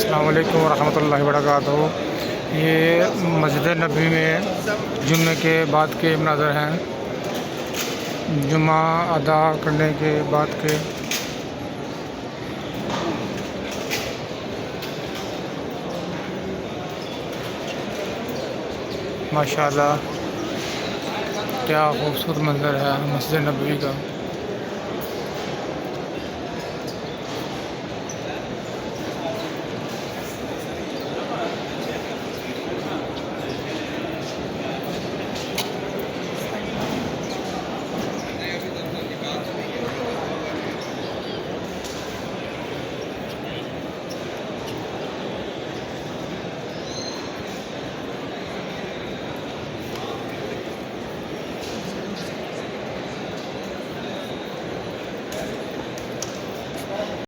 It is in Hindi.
अस्सलाम वालेकुम रहमतुल्लाहि व बरकातहू। ये मस्जिद नबी में जुम्मे के बाद के मनाज़र हैं, जुम्मा अदा करने के बाद के। माशाअल्लाह क्या खूबसूरत मंज़र है मस्जिद नबी का।